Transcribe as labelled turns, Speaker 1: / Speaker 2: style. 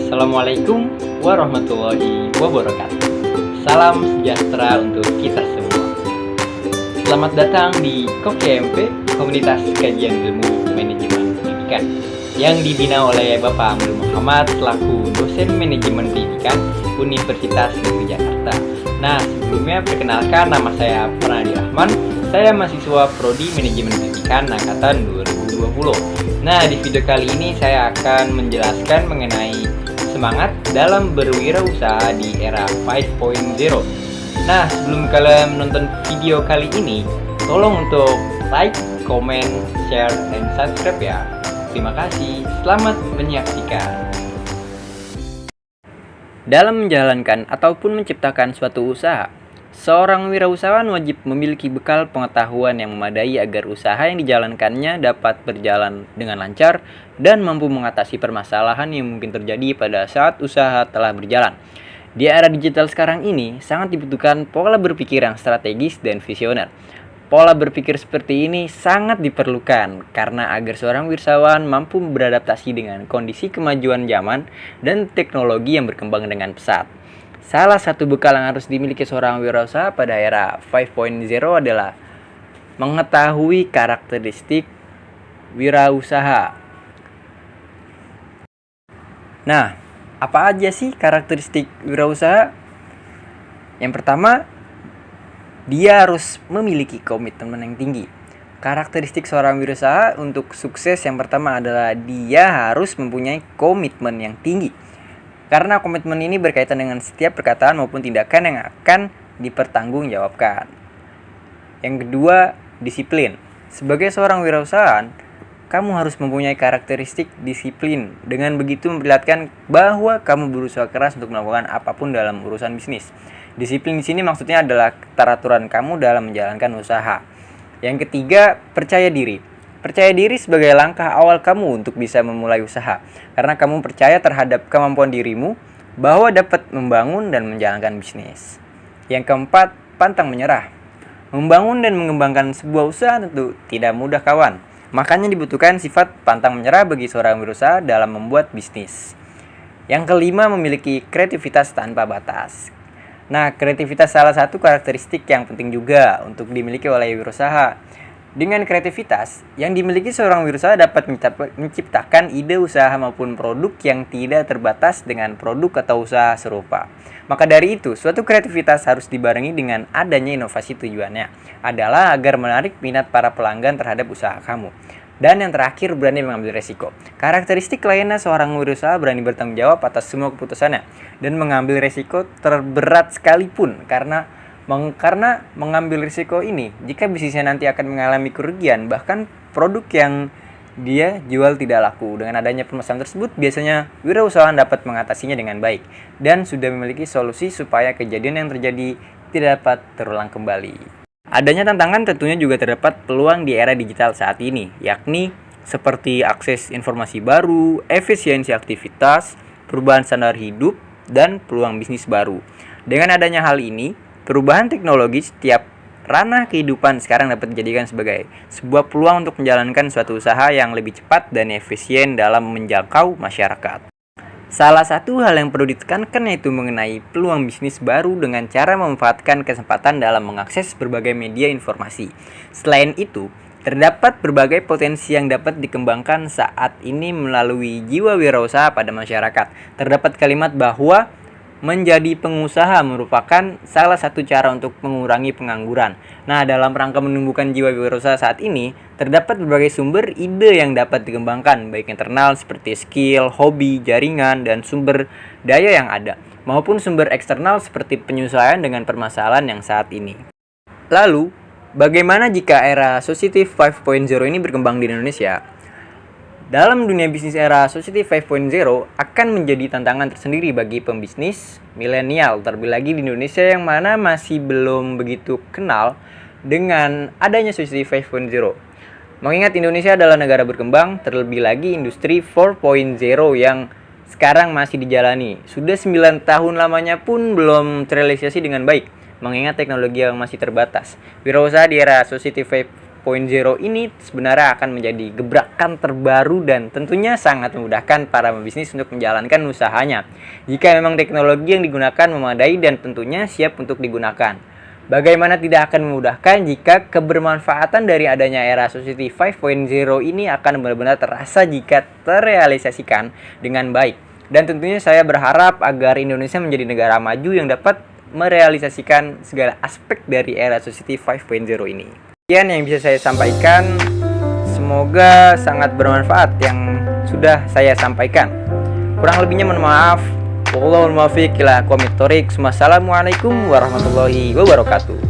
Speaker 1: Assalamualaikum warahmatullahi wabarakatuh. Salam sejahtera untuk kita semua. Selamat datang di KOKMP, Komunitas Kajian Ilmu Manajemen Pendidikan, yang dibina oleh Bapak Amrul Muhammad selaku dosen manajemen pendidikan Universitas Negeri Jakarta. Nah, sebelumnya perkenalkan, nama saya Pranadi Rahman. Saya mahasiswa Prodi Manajemen Pendidikan Angkatan 2020. Nah, di video kali ini saya akan menjelaskan mengenai semangat dalam berwirausaha di era 5.0. Nah, sebelum kalian menonton video kali ini, tolong untuk like, comment, share, dan subscribe ya. Terima kasih. Selamat menyaksikan. Dalam menjalankan ataupun menciptakan suatu usaha, seorang wirausahawan wajib memiliki bekal pengetahuan yang memadai agar usaha yang dijalankannya dapat berjalan dengan lancar dan mampu mengatasi permasalahan yang mungkin terjadi pada saat usaha telah berjalan. Di era digital sekarang ini, sangat dibutuhkan pola berpikir yang strategis dan visioner. Pola berpikir seperti ini sangat diperlukan karena agar seorang wirausahawan mampu beradaptasi dengan kondisi kemajuan zaman dan teknologi yang berkembang dengan pesat. Salah satu bekal yang harus dimiliki seorang wirausaha pada era 5.0 adalah mengetahui karakteristik wirausaha. Nah, apa aja sih karakteristik wirausaha? Yang pertama, dia harus memiliki komitmen yang tinggi. Karakteristik seorang wirausaha untuk sukses yang pertama adalah dia harus mempunyai komitmen yang tinggi. Karena komitmen ini berkaitan dengan setiap perkataan maupun tindakan yang akan dipertanggungjawabkan. Yang kedua, disiplin. Sebagai seorang wirausahawan, kamu harus mempunyai karakteristik disiplin. Dengan begitu memperlihatkan bahwa kamu berusaha keras untuk melakukan apapun dalam urusan bisnis. Disiplin di sini maksudnya adalah keteraturan kamu dalam menjalankan usaha. Yang ketiga, percaya diri. Percaya diri sebagai langkah awal kamu untuk bisa memulai usaha, karena kamu percaya terhadap kemampuan dirimu bahwa dapat membangun dan menjalankan bisnis. Yang keempat, pantang menyerah. Membangun dan mengembangkan sebuah usaha tentu tidak mudah, kawan. Makanya dibutuhkan sifat pantang menyerah bagi seorang wirausaha dalam membuat bisnis. Yang kelima, memiliki kreativitas tanpa batas. Nah, kreativitas salah satu karakteristik yang penting juga untuk dimiliki oleh wirausaha. Dengan kreativitas yang dimiliki seorang wirausaha dapat menciptakan ide usaha maupun produk yang tidak terbatas dengan produk atau usaha serupa. Maka dari itu, suatu kreativitas harus dibarengi dengan adanya inovasi. Tujuannya adalah agar menarik minat para pelanggan terhadap usaha kamu. Dan yang terakhir, berani mengambil resiko. Karakteristik lainnya seorang wirausaha berani bertanggung jawab atas semua keputusannya dan mengambil resiko terberat sekalipun karena mengambil risiko ini, jika bisnisnya nanti akan mengalami kerugian, bahkan produk yang dia jual tidak laku. Dengan adanya permasalahan tersebut, biasanya wirausahawan dapat mengatasinya dengan baik dan sudah memiliki solusi supaya kejadian yang terjadi tidak dapat terulang kembali. Adanya tantangan tentunya juga terdapat peluang di era digital saat ini, yakni seperti akses informasi baru, efisiensi aktivitas, perubahan standar hidup, dan peluang bisnis baru. Dengan adanya hal ini, perubahan teknologi setiap ranah kehidupan sekarang dapat dijadikan sebagai sebuah peluang untuk menjalankan suatu usaha yang lebih cepat dan efisien dalam menjangkau masyarakat. Salah satu hal yang perlu ditekankan yaitu mengenai peluang bisnis baru dengan cara memanfaatkan kesempatan dalam mengakses berbagai media informasi. Selain itu, terdapat berbagai potensi yang dapat dikembangkan saat ini melalui jiwa wirausaha pada masyarakat. Terdapat kalimat bahwa menjadi pengusaha merupakan salah satu cara untuk mengurangi pengangguran. Nah, dalam rangka menumbuhkan jiwa wirausaha saat ini, terdapat berbagai sumber ide yang dapat dikembangkan, baik internal seperti skill, hobi, jaringan, dan sumber daya yang ada, maupun sumber eksternal seperti penyesuaian dengan permasalahan yang saat ini. Lalu, bagaimana jika era Society 5.0 ini berkembang di Indonesia? Dalam dunia bisnis era Society 5.0 akan menjadi tantangan tersendiri bagi pembisnis milenial, terlebih lagi di Indonesia yang mana masih belum begitu kenal dengan adanya Society 5.0. Mengingat Indonesia adalah negara berkembang, terlebih lagi industri 4.0 yang sekarang masih dijalani. Sudah 9 tahun lamanya pun belum terrealisasi dengan baik, mengingat teknologi yang masih terbatas. Wirausaha di era Society 5.0 ini sebenarnya akan menjadi gebrakan terbaru dan tentunya sangat memudahkan para pebisnis untuk menjalankan usahanya jika memang teknologi yang digunakan memadai dan tentunya siap untuk digunakan. Bagaimana tidak akan memudahkan jika kebermanfaatan dari adanya era Society 5.0 ini akan benar-benar terasa jika terrealisasikan dengan baik. Dan tentunya saya berharap agar Indonesia menjadi negara maju yang dapat merealisasikan segala aspek dari era Society 5.0 ini. Sekian yang bisa saya sampaikan. Semoga sangat bermanfaat yang sudah saya sampaikan. Kurang lebihnya mohon maaf. Wallahul muwaffiq ila aqwamit thoriq. Wassalamualaikum warahmatullahi wabarakatuh.